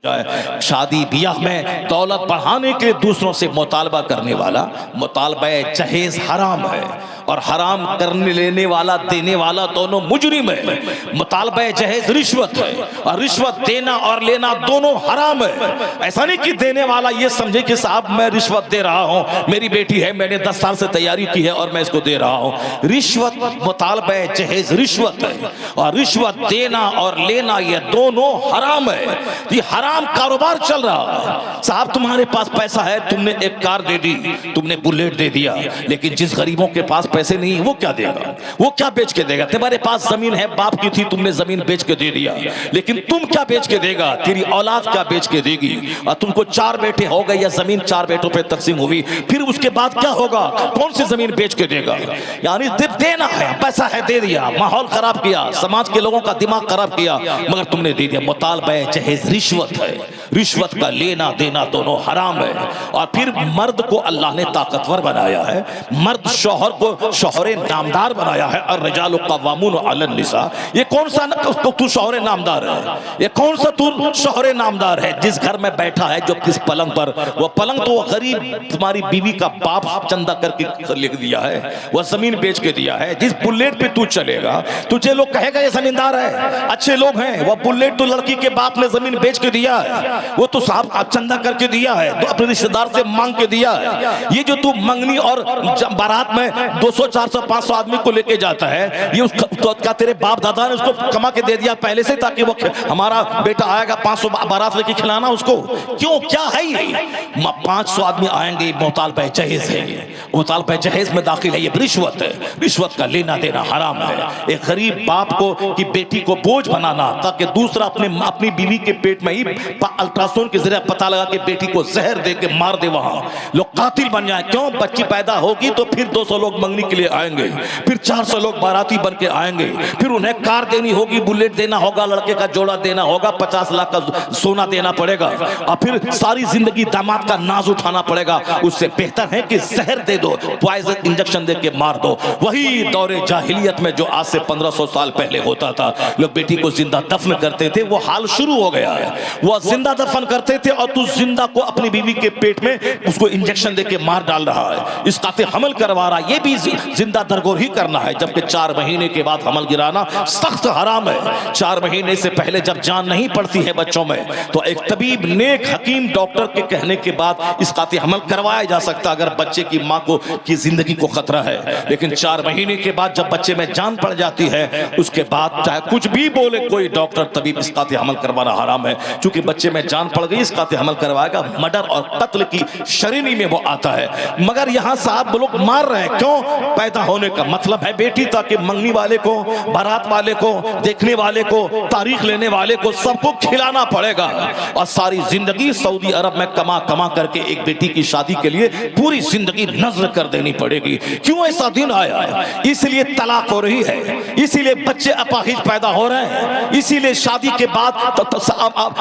जाए। शादी ब्याह में दौलत बढ़ाने के लिए दूसरों से मुतालबा करने वाला मुतालबा जहेज हराम है, और हराम करने लेने वाला देने वाला दोनों मुजरिम है। मुतालबा जहेज रिश्वत है, और रिश्वत देना और लेना दोनों हराम है। ऐसा नहीं कि देने वाला ये समझे कि साहब मैं रिश्वत दे रहा हूँ, मेरी बेटी है, मैंने 10 साल से तैयारी की है और मैं इसको दे रहा हूँ। रिश्वत मुतालबा जहेज रिश्वत है, और रिश्वत देना और लेना ये दोनों हराम है। ये हराम कारोबार चल रहा है। साहब तुम्हारे पास पैसा है, तुमने एक कार दे दी, तुमने बुलेट दे दिया, लेकिन जिस गरीबों के पास पैसे नहीं है वो क्या देगा, वो क्या बेच के देगा। तुम्हारे पास जमीन है, बाप की थी, तुमने जमीन बेच के दे दिया, लेकिन तुम क्या बेच के देगा, तेरी औलाद क्या बेच के देगी। और तुमको 4 बेटे हो गए या जमीन 4 बेटों पे तकसीम हुई, फिर उसके बाद क्या होगा, कौन सी जमीन बेच के देगा। यानी देना है, पैसा है, दे दिया, माहौल खराब किया, समाज के लोगों का दिमाग खराब किया, मगर तुमने दे दिया। मुतालबा जहेज रिश्वत है, रिश्वत का लेना देना दोनों हराम है। और फिर मर्द को अल्लाह ने ताकतवर बनाया है, मर्द शौहर को शौहरे नामदार बनाया है। और रिजालु कव्वामून अलन निसा, ये कौन सा तू शौहरे नामदार है, ये कौन सा तू शौहरे नामदार है। जिस घर में बैठा है, जो किस पलंग पर, वो पलंग तो गरीब तुम्हारी बीवी का बाप चंदा करके लिख दिया है, वह जमीन बेच के दिया है। जिस बुलेट पे तू चलेगा, तुझे लोग कहेगा ये जमींदार है, अच्छे लोग हैं। वह बुलेट तो लड़की के बाप ने जमीन बेच के दिया है, वो तो साहब चंदा करके दिया है, तो अपने रिश्तेदार से मांग के दिया है। ये जो तू मंगनी और बारात में 200 400 500 आदमी को लेके जाता है, ये उसका तो क्या तेरे बाप दादा ने उसको कमा के दे दिया पहले से, ताकि वो हमारा बेटा आएगा 500 बारात लेके खिलाना उसको। क्यों, क्या है ये, 500 आदमी आएंगे, मुतालबा जहेज है, मुतालबा जहेज में दाखिल है, ये रिश्वत है। रिश्वत का लेना देना हराम है। एक गरीब बाप को की बेटी को बोझ बनाना, ताकि दूसरा अपनी बीवी के पेट में ही अल्ट्रासाउंड के जरिए पता लगा कि बेटी को जहर दे के मार दे, वहां लोग कातिल बन जाए। क्यों, बच्ची पैदा होगी तो फिर 200 लोग मंगनी के लिए आएंगे, फिर 400 लोग बाराती बन के आएंगे, फिर उन्हें कार देनी होगी, बुलेट देना होगा, लड़के का जोड़ा देना होगा, 50 लाख का सोना देना पड़ेगा, और फिर सारी जिंदगी दामाद का नाज उठाना पड़ेगा। उससे बेहतर है कि जहर दे दो, पॉइजन इंजेक्शन दे के मार दो। वही दौरे जाहिलियत में जो आज से 1500 साल पहले होता था, लोग बेटी को जिंदा दफन करते थे, वो हाल शुरू हो गया है। वो जिंदा दफन करते थे, और तू जिंदा को अपनी बीवी के पेट में उसको इंजेक्शन देके मार डाल रहा है, इस काते हमल करवा रहा है। ये भी जिंदा दरगोर ही करना है, जबकि 4 महीने के बाद हमल गिराना सख्त हराम है। 4 महीने से पहले जब जान नहीं पड़ती है बच्चों में, तो एक तबीब, नेक हकीम डॉक्टर के कहने के बाद इस काते हमल करवाया जा सकता, अगर बच्चे की माँ को की जिंदगी को खतरा है। लेकिन 4 महीने के बाद जब बच्चे में जान पड़ जाती है, उसके बाद चाहे कुछ भी बोले कोई डॉक्टर तबीब, इस काते हमल करवाना हराम है। चूंकि बच्चे में जान पड़ गई, इस काते हमल करवाएगा, मर्डर और कत्ल की श्रेणी में वो आता है। मगर यहाँ साहब लोग मार रहे हैं, क्यों, पैदा होने का मतलब है बेटी, ताकि मंगनी वाले को, बारात वाले को, देखने वाले को, तारीख लेने वाले को, सबको खिलाना पड़ेगा। और सारी जिंदगी सऊदी अरब में कमा कमा करके एक बेटी की शादी के लिए पूरी जिंदगी नजर कर देनी पड़ेगी। क्यों ऐसा दिन आया है, इसलिए तलाक हो रही है, इसीलिए बच्चे अपाहिज पैदा हो रहे हैं, इसीलिए शादी के बाद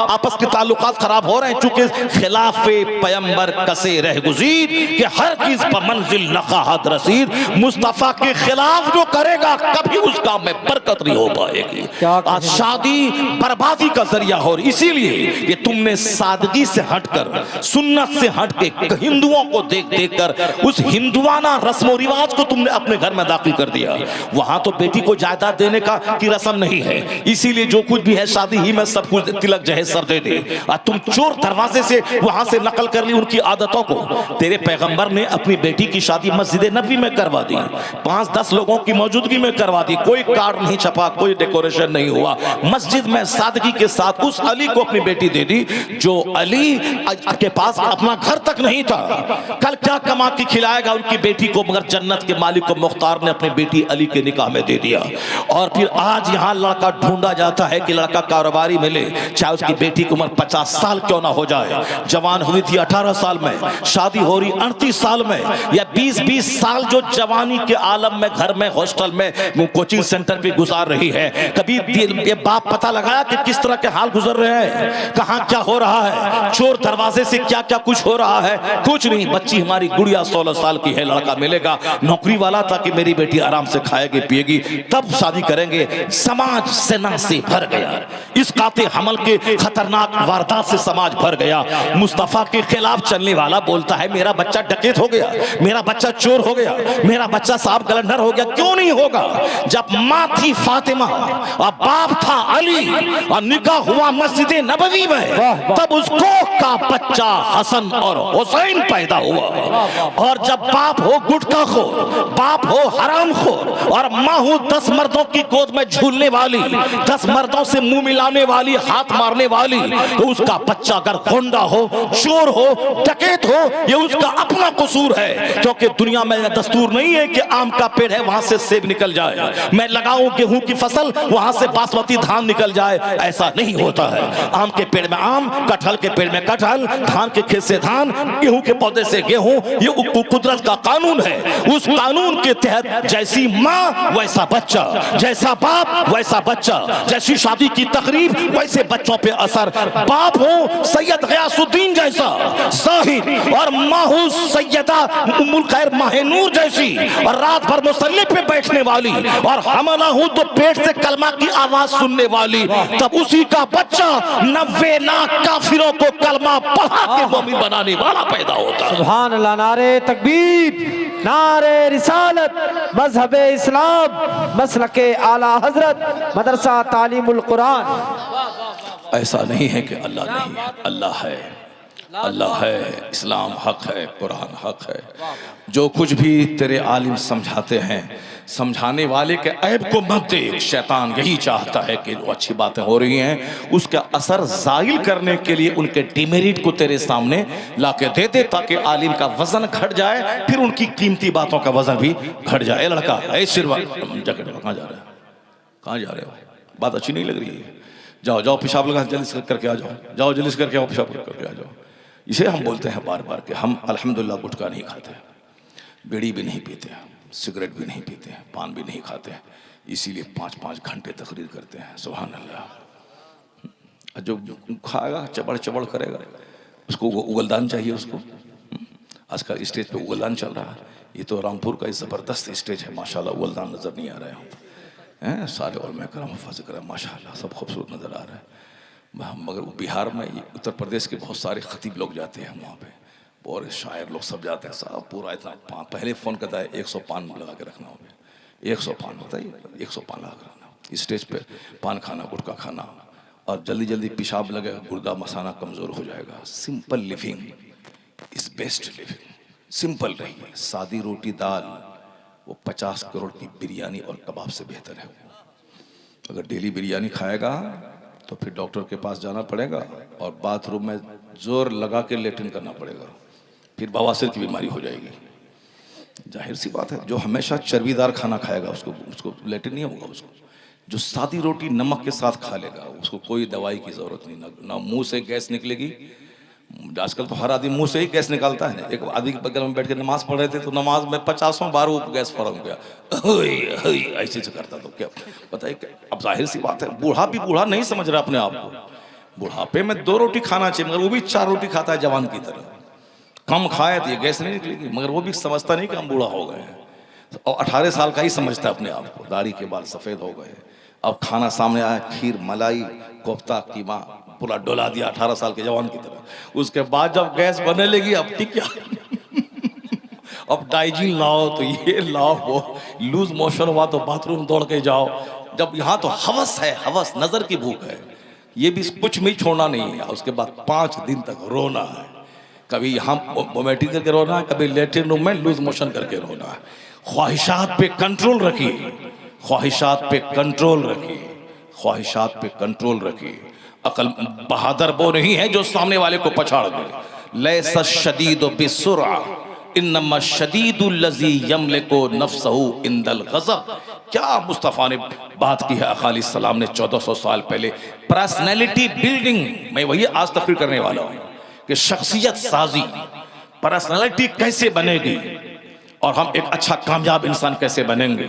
आपस के ताल्लुकात खराब हो रहे हैं। चूंकि खिलाफे पैगंबर कसे रह गुज़ीर कि हर चीज पर मंजिल नक़ाहत रसीद, मुस्तफा के खिलाफ जो करेगा कभी उस काम में बरकत नहीं हो पाएगी। आज शादी बर्बादी का जरिया हो, इसीलिए ये तुमने सादगी से हटकर, सुन्नत से हटके हिंदुओं को देख देख कर उस हिंदुआना रस्म रिवाज को तुमने अपने घर में दाखिल कर दिया। वहां तो बेटी को जायदाद देने का की रस्म नहीं है, इसीलिए जो कुछ भी है शादी ही में सब कुछ तिलक जहेज सब दे दे। और तुम चोर दरवाजे से वहां से नकल कर ली उनकी आदतों को। तेरे पैगंबर ने अपनी बेटी की शादी मस्जिद नबी में करवा दी, 5-10 लोगों की मौजूदगी में करवा दी, कोई कार्ड नहीं छपा, कोई डेकोरेशन नहीं हुआ, मस्जिद में सादगी के साथ उस अली को अपनी बेटी दे दी, जो अली के पास अपना घर तक नहीं था। कल क्या कमा के खिलाएगा उनकी बेटी को, मगर जन्नत के मालिक को मुख्तार ने अपनी बेटी अली के निकाह में दे दिया। और फिर आज यहाँ लड़का ढूंढा जाता है कि लड़का कारोबारी मिले, चाहे उसकी बेटी की उम्र 50 साल क्यों ना हो जाए। जवान हुई थी 18 साल में, शादी हो रही 38 साल में, या 20-20 साल जो जवानी के आलम में घर में, हॉस्टल में, कोचिंग सेंटर पे गुजार रही है। कभी ये बाप पता लगाया कि किस तरह के हाल गुजर रहे हैं, कहाँ क्या हो रहा है, चोर दरवाजे से क्या क्या कुछ हो रहा है, कुछ नहीं। बच्ची हमारी गुड़िया 16 साल की है, लड़का मिलेगा नौकरी वाला, ताकि मेरी बेटी आराम से खाएगी पिएगी, तब शादी करेंगे, समाज सेना से भर गया। इस काते हमल के खतरनाक वारदात से समाज भर गया। मुस्तफा के खिलाफ चलने वाला बोलता है मेरा बच्चा डकैत हो गया, मेरा बच्चा चोर हो गया, मेरा बच्चा साहब गलंडर हो गया। क्यों नहीं होगा? जब माँ थी फातिमा और बाप था अली और निकाह हुआ मस्जिद नबवी में, तब उसको का बच्चा हसन और हुसैन पैदा हुआ। और जब बाप हो गुटखाखोर, बाप हो हरामखोर और माँ हो 10 मर्दों की गोद में झूलने वाली, 10 मर्दों से मुंह मिलाने वाली, हाथ मारने वाली, तो उसका बच्चा अगर गुंडा हो, चोर हो, डकैत हो, ये उसका अपना कसूर है। क्योंकि दुनिया में दस्तूर नहीं है कि आम का पेड़ है वहां से सेब निकल जाए, मैं लगाऊं गेहूं की फसल वहां से बासमती धान निकल जाए, ऐसा नहीं होता है। आम के पेड़ में आम, कटहल के पेड़ में कटहल, धान के खेत से धान, गेहूं के पौधे से गेहूं, ये कुदरत का कानून है। उस कानून के तहत जैसी माँ वैसा बच्चा, जैसा बाप वैसा बच्चा, जैसी शादी की तकरीब वैसे बच्चों पे असर। बाप हो सैयद गयासुद्दीन जैसा साहिब और माँ हो सैयदा उम्मुल खैर माहनूर जैसी, और रात भर मुसल्ले पे बैठने वाली, और हमला हूं तो पेट से कलमा की आवाज सुनने वाली, तब उसी का बच्चा 90 लाख काफिरों को कलमा पढ़ा के मोमिन बनाने वाला पैदा होता है। सुभान अल्लाह। नारे तकबीर, नारे रिसालत, मजहबे इस्लाम, मसलके आला हजरत, मदरसा तालीमुल कुरान। ऐसा नहीं है कि अल्लाह नहीं है, अल्लाह है, अल्लाह है, इस्लाम हक है, कुरान हक है। जो कुछ भी तेरे आलिम समझाते हैं, समझाने वाले के ऐब को मत देख। शैतान यही चाहता है कि वो अच्छी बातें हो रही हैं उसका असर जाहिल करने के लिए उनके डिमेरिट को तेरे सामने लाके दे दे, ताकि आलिम का वजन घट जाए, फिर उनकी कीमती बातों का वजन भी घट जाए। लड़का ऐसे जैकेट कहाँ जा रहा है, कहाँ जा रहे हो, बात अच्छी नहीं लग रही है, जाओ जाओ पेशाब लगा जल्दी करके आ जाओ, जाओ जल्दी करके आओ, पेशाब करके आ जाओ। इसे हम बोलते हैं बार बार कि हम अल्हम्दुलिल्लाह गुटखा नहीं खाते, बीड़ी भी नहीं पीते, सिगरेट भी नहीं पीते, पान भी नहीं खाते, इसीलिए 5-5 घंटे तकरीर करते हैं। सुभान अल्लाह। जो खाएगा चबड़ चबड़ करेगा उसको उगलदान चाहिए उसको। आजकल स्टेज पे उगलदान चल रहा है, ये तो रामपुर का ज़बरदस्त स्टेज है माशाल्लाह, उगलदान नज़र नहीं आ रहा है, सारे उलमा करम हफ़ाज़ करम माशाल्लाह सब खूबसूरत नज़र आ रहा है। मगर बिहार में, उत्तर प्रदेश के बहुत सारे खतीब लोग जाते हैं वहाँ पे, और शायर लोग सब जाते हैं, सब पूरा इतना पहले फ़ोन करता है 100 पान लगा के रखना होगा, 100 पान बताइए, 100 पान लगा के रखना, स्टेज पे पान खाना, गुटखा खाना, और जल्दी जल्दी पेशाब लगेगा, गुर्दा मसाना कमज़ोर हो जाएगा। Simple living is best living. Simple रहिए, सादी रोटी दाल वो 50 करोड़ की बिरयानी और कबाब से बेहतर है। अगर डेली बिरयानी खाएगा तो फिर डॉक्टर के पास जाना पड़ेगा और बाथरूम में जोर लगा के लेटिन करना पड़ेगा, फिर बवासीर की बीमारी हो जाएगी। जाहिर सी बात है, जो हमेशा चर्बीदार खाना खाएगा उसको लेटिन नहीं होगा। उसको जो सादी रोटी नमक के साथ खा लेगा उसको कोई दवाई की ज़रूरत नहीं, ना मुंह से गैस निकलेगी। आजकल तो हर आदमी मुंह से ही गैस निकालता है। एक आदमी के बगल में बैठ के नमाज पढ़ रहे थे तो नमाज में 50 बार वो गैस फौरन गया, ऐसे से करता। तो क्या बताइए, अब जाहिर सी बात है, बूढ़ा भी बूढ़ा नहीं समझ रहा अपने आप को। बुढ़ापे में 2 रोटी खाना चाहिए, मगर वो भी 4 रोटी खाता है जवान की तरह। कम खाए तो ये गैस नहीं निकलेगी, मगर वो भी समझता नहीं कि हम बूढ़ा हो गए हैं। और 18 साल का ही समझता है अपने आप को, दाढ़ी के बाल सफ़ेद हो गए। अब खाना सामने आया, खीर, मलाई, कोफ्ता, कीमा, पूरा डोला दिया 18 साल के जवान की तरह। उसके बाद जब गैस बनने लगी, अब ठीक क्या अब डाइजिन लाओ तो ये लाओ, वो लूज मोशन हुआ तो बाथरूम दौड़ के जाओ। जब यहाँ तो हवस है, हवस नजर की भूख है, ये भी कुछ में छोड़ना नहीं है। उसके बाद 5 दिन तक रोना है, कभी यहाँ वोमिटिंग करके रोना है, कभी लेटरिन रूम में लूज मोशन करके रोना है। ख्वाहिशात पे कंट्रोल रखिए, ख्वाहिशात पे कंट्रोल रखिए, ख्वाहिशात पे कंट्रोल रखिए। अकल बहादुर वो नहीं है जो सामने वाले को पछाड़ दे। लैसा शदीदु बिसुरा इन्नमा शदीदुल लज़ी यमलिकु नफ्सहु इंदल गज़ब। क्या मुस्तफ़ा ने बात की है आका अलैहिस्सलाम ने 1400 साल पहले। पर्सनैलिटी बिल्डिंग मैं वही आज तकरीर करने वाला हूँ कि शख्सियत साजी, पर्सनैलिटी कैसे बनेगी और हम एक अच्छा कामयाब इंसान कैसे बनेंगे।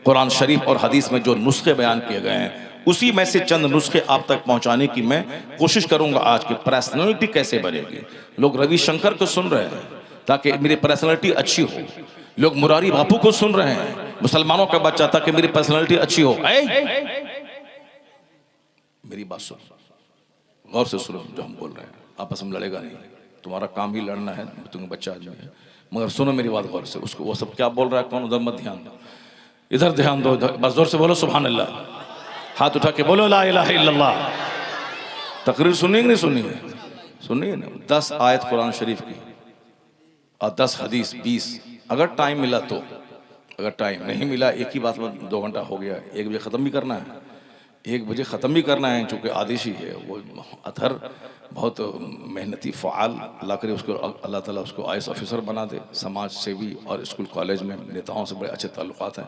कुरान शरीफ और हदीस में जो नुस्खे बयान किए गए हैं उसी में से चंद नुस्खे आप तक पहुंचाने की मैं कोशिश करूंगा आज की। पर्सनैलिटी कैसे बनेगी। लोग रविशंकर को सुन रहे हैं ताकि मेरी पर्सनैलिटी अच्छी हो, लोग मुरारी बापू को सुन रहे हैं मुसलमानों का बच्चा था कि मेरी पर्सनालिटी अच्छी हो। मेरी बात सुन, गौर से सुनो जो हम बोल रहे हैं, आपस में लड़ेगा नहीं, तुम्हारा काम ही लड़ना है, तुम्हें बच्चा आदमी है, मगर सुनो मेरी बात गौर से। उसको वो सब क्या बोल रहा है कौन, उधर मत ध्यान दो, इधर ध्यान दो, बस जोर से बोलो सुभान अल्लाह, हाथ उठा के बोलो ला इलाहा इल्लल्लाह। तकरीर सुनिए नहीं सुनिए, सुनिए ना, 10 आयत कुरान शरीफ की और 10 हदीस 20, अगर टाइम मिला तो, अगर टाइम नहीं मिला एक ही बात में 2 घंटा हो गया, 1 बजे ख़त्म भी करना है, 1 बजे ख़त्म भी करना है, चूँकि आदेशी है वो अतहर बहुत मेहनती फ़ाल, अल्लाह करे उसको अल्लाह ताला उसको आईएएस ऑफिसर बना दे, समाज सेवी और स्कूल कॉलेज में नेताओं से बड़े अच्छे ताल्लुकात हैं।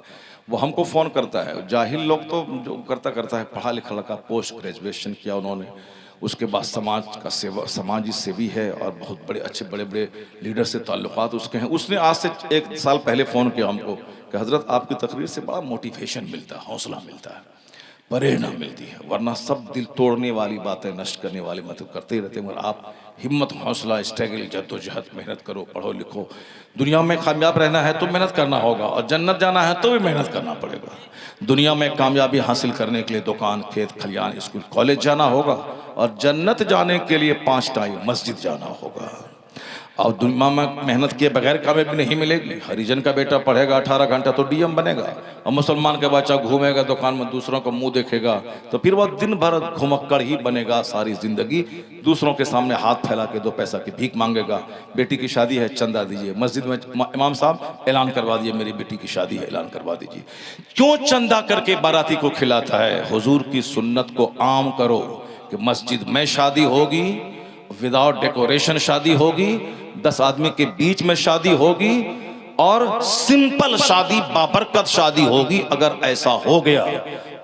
वो हमको फ़ोन करता है, जाहिल लोग तो जो करता है, पढ़ा लिखा लड़का, पोस्ट ग्रेजुएशन किया उन्होंने, उसके बाद समाज का सेवा, समाजी सेवी है और बहुत बड़े अच्छे बड़े बड़े लीडर से ताल्लुकात उसके हैं। उसने आज से 1 साल पहले फ़ोन किया हमको कि हज़रत आपकी तकरीर से बड़ा मोटिवेशन मिलता है, हौसला मिलता है, प्रेरणा मिलती है, वरना सब दिल तोड़ने वाली बातें, नष्ट करने वाली मतलब करते ही रहते, मगर आप हिम्मत, हौसला, स्ट्रगल, जद्दोजहद, मेहनत करो, पढ़ो लिखो। दुनिया में कामयाब रहना है तो मेहनत करना होगा, और जन्नत जाना है तो भी मेहनत करना पड़ेगा। दुनिया में कामयाबी हासिल करने के लिए दुकान, खेत, खलियान, स्कूल, कॉलेज जाना होगा, और जन्नत जाने के लिए 5 टाइम मस्जिद जाना होगा। और दुनिया में मेहनत किए बगैर कामयाबी नहीं मिलेगी। हरिजन का बेटा पढ़ेगा 18 घंटा तो डीएम बनेगा, और मुसलमान का बच्चा घूमेगा दुकान में, दूसरों को मुंह देखेगा तो फिर वह दिन भर घुमक्कड़ ही बनेगा, सारी जिंदगी दूसरों के सामने हाथ फैला के 2 पैसा की भीख मांगेगा। बेटी की शादी है, चंदा दीजिए, मस्जिद में इमाम साहब ऐलान करवा दिए मेरी बेटी की शादी है, ऐलान करवा दीजिए। क्यों चंदा करके बाराती को खिलाता है? हुजूर की सुन्नत को आम करो कि मस्जिद में शादी होगी, विदाउट डेकोरेशन शादी होगी, 10 आदमी के बीच में शादी होगी, और सिंपल शादी, बाबरकत शादी होगी। अगर ऐसा हो गया,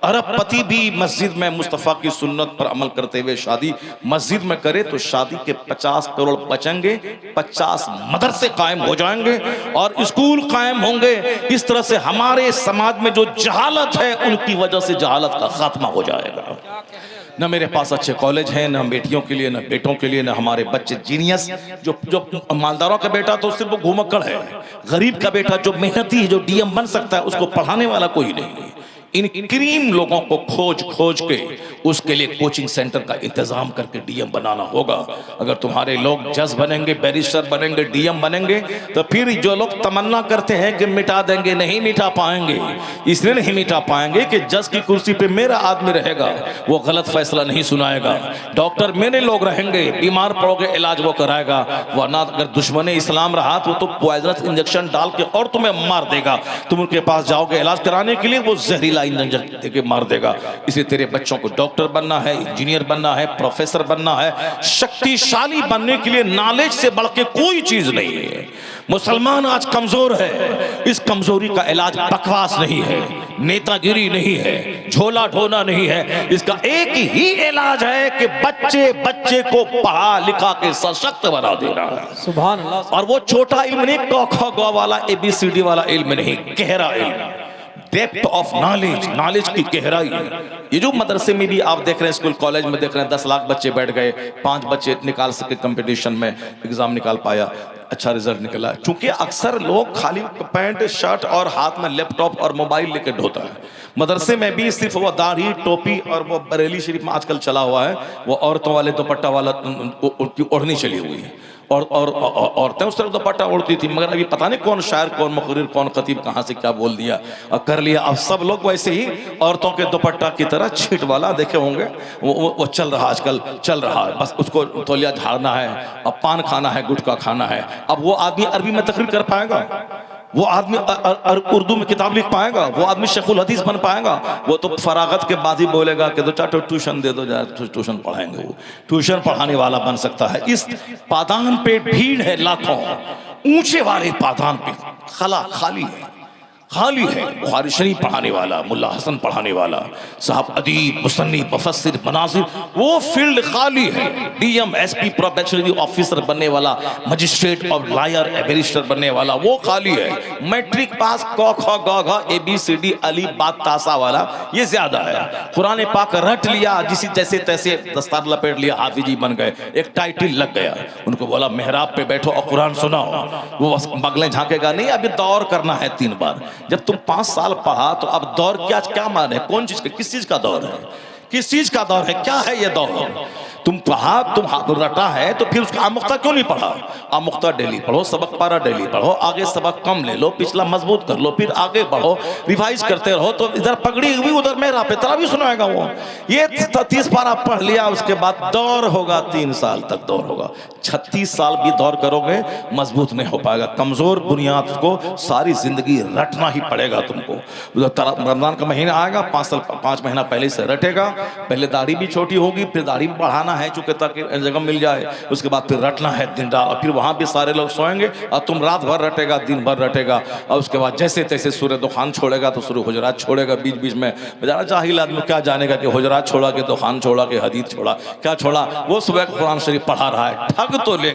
अरबपति भी मस्जिद में मुस्तफ़ा की सुन्नत पर अमल करते हुए शादी मस्जिद में करे तो शादी के 50 करोड़ बचेंगे, 50 मदरसे कायम हो जाएंगे और स्कूल कायम होंगे। इस तरह से हमारे समाज में जो जहालत है, उनकी वजह से जहालत का खात्मा हो जाएगा। न मेरे पास अच्छे कॉलेज हैं, न बेटियों के लिए, न बेटों के लिए, न हमारे बच्चे जीनियस। जो मालदारों का बेटा तो सिर्फ वो घुमक्कड़ है, गरीब का बेटा जो मेहनती है, जो डीएम बन सकता है, उसको पढ़ाने वाला कोई नहीं। इन क्रीम लोगों को खोज के उसके लिए कोचिंग सेंटर का इंतजाम करके डीएम बनाना होगा। अगर तुम्हारे लोग जज बनेंगे, बैरिस्टर बनेंगे, डीएम बनेंगे, तो फिर जो लोग तमन्ना करते हैं कि मिटा देंगे, नहीं मिटा पाएंगे। इसलिए नहीं मिटा पाएंगे कि जज की कुर्सी पे मेरा आदमी रहेगा, वो गलत फैसला नहीं सुनाएगा। डॉक्टर मेरे लोग रहेंगे, बीमार पड़ोगे इलाज वो कराएगा। वरना अगर दुश्मन इस्लाम रहा तो पॉइजनस इंजेक्शन डाल के और तुम्हें मार देगा। तुम उनके पास जाओगे इलाज कराने के लिए, वो जहरीला इंजेक्शन देके मार देगा। इसलिए तेरे बच्चों को डॉक्टर बनना है, इंजीनियर बनना है, प्रोफेसर बनना है। शक्तिशाली बनने के लिए नॉलेज से बढ़ के कोई चीज नहीं है। मुसलमान आज कमजोर है, इस कमजोरी का इलाज बकवास नहीं है, नेतागिरी नहीं है, झोला ढोना नहीं है। इसका एक ही इलाज है कि बच्चे को पढ़ा लिखा के सशक्त बना देना है। सुभान अल्लाह। और वो छोटा इल्म नहीं, क ख ग वाला ABCD वाला इल्म नहीं, गहरा इल्म, डेप्थ ऑफ नॉलेज, नॉलेज की गहराई। ये जो मदरसे में भी आप देख रहे हैं, स्कूल कॉलेज में देख रहे हैं, 10 लाख बच्चे बैठ गए, 5 बच्चे निकाल सके कंपटीशन में, एग्जाम निकाल पाया, अच्छा रिजल्ट निकला। चूंकि अक्सर लोग खाली पैंट शर्ट और हाथ में लैपटॉप और मोबाइल लेकर ढोता है। मदरसे में भी सिर्फ वो दाढ़ी टोपी, और वो बरेली शरीफ में आजकल चला हुआ है, वो औरतों वाले दुपट्टा वाला उनकी ओढ़नी चली हुई है, और औरतें उस तरह दुपट्टा ओढ़ती थी, मगर अभी पता नहीं कौन शायर, कौन मुखर्रिर, कौन खतीब कहाँ से क्या बोल दिया और कर लिया। अब सब लोग वैसे ही औरतों के दुपट्टा की तरह छींट वाला देखे होंगे, वो चल रहा, आजकल चल रहा है। बस उसको तौलिया झाड़ना है, अब पान खाना है, गुटखा खाना है। अब वो आदमी अरबी में तकरीर कर पाएगा? वो आदमी उर्दू में किताब लिख पाएगा? वो आदमी शेखुल हदीस बन पाएगा? वो तो फरागत के बाद ही बोलेगा कि 2-4 ट्यूशन दे दो, ट्यूशन पढ़ाएंगे। वो ट्यूशन पढ़ाने वाला बन सकता है। इस पादान पे भीड़ है लाखों, ऊंचे वाले पादान पे खाली है। बुखारी शरीफ पढ़ाने वाला, मुल्ला हसन पढ़ाने वाला, साहब अदीब, मुसन्निफ, मुफस्सिर, मनासिर, वो फील्ड खाली है। डीएम, एसपी, प्रोबेशनरी ऑफिसर बनने वाला, मजिस्ट्रेट और लॉयर, बैरिस्टर बनने वाला, वो खाली है। मैट्रिक पास क ख ग घ ABCD अलीफ बात तासा वाला, ये ज्यादा है। कुरान पाक रट लिया, जैसे तैसे दस्तार लपेट लिया, हाफिजी बन गए, एक टाइटल लग गया। उनको बोला मेहराब पे बैठो और कुरान सुनाओ, वो बगलें झांकेगा नहीं, अभी दौर करना है 3 बार। जब तुम 5 साल पढ़ा तो अब दौर क्या मान है, कौन चीज का, किस चीज का दौर है, किस चीज का दौर है, क्या है ये दौर? तुम पढ़ा, तुम रटा है तो फिर उसका आमुख्ता क्यों नहीं पढ़ा? आमुख्ता डेली पढ़ो, सबक पारा डेली पढ़ो, आगे सबक कम ले लो, पिछला मजबूत कर लो, फिर आगे बढ़ो, रिवाइज करते रहो। तो इधर पगड़ी हुई उधर मेरा पे तेरा भी सुनाएगा वो। ये 30 पारा पढ़ लिया, उसके बाद दौर होगा, 3 साल तक दौर होगा। 36 साल भी दौर करोगे मजबूत नहीं हो पाएगा। कमजोर बुनियाद को सारी जिंदगी रटना ही पड़ेगा तुमको। रमजान का महीना आएगा, 5 महीना पहले से रटेगा। पहले दाढ़ी भी छोटी होगी, फिर दाढ़ी भी बढ़ाना है चूंकि ताकि जगह मिल जाए। उसके बाद फिर रटना है दिन रात, और फिर वहां भी सारे लोग सोएंगे और तुम रात भर रटेगा, दिन भर रटेगा। और उसके बाद जैसे तैसे सूर्य दुकान छोड़ेगा तो सूर्य हुजरात छोड़ेगा। बीच बीच में बेचारा जाहिल आदमी क्या जानेगा कि हुजरात छोड़ा कि दुकान छोड़ा कि हदीस छोड़ा, क्या छोड़ा? वो सुबह कुरान शरीफ पढ़ा रहा है, ठग तो ले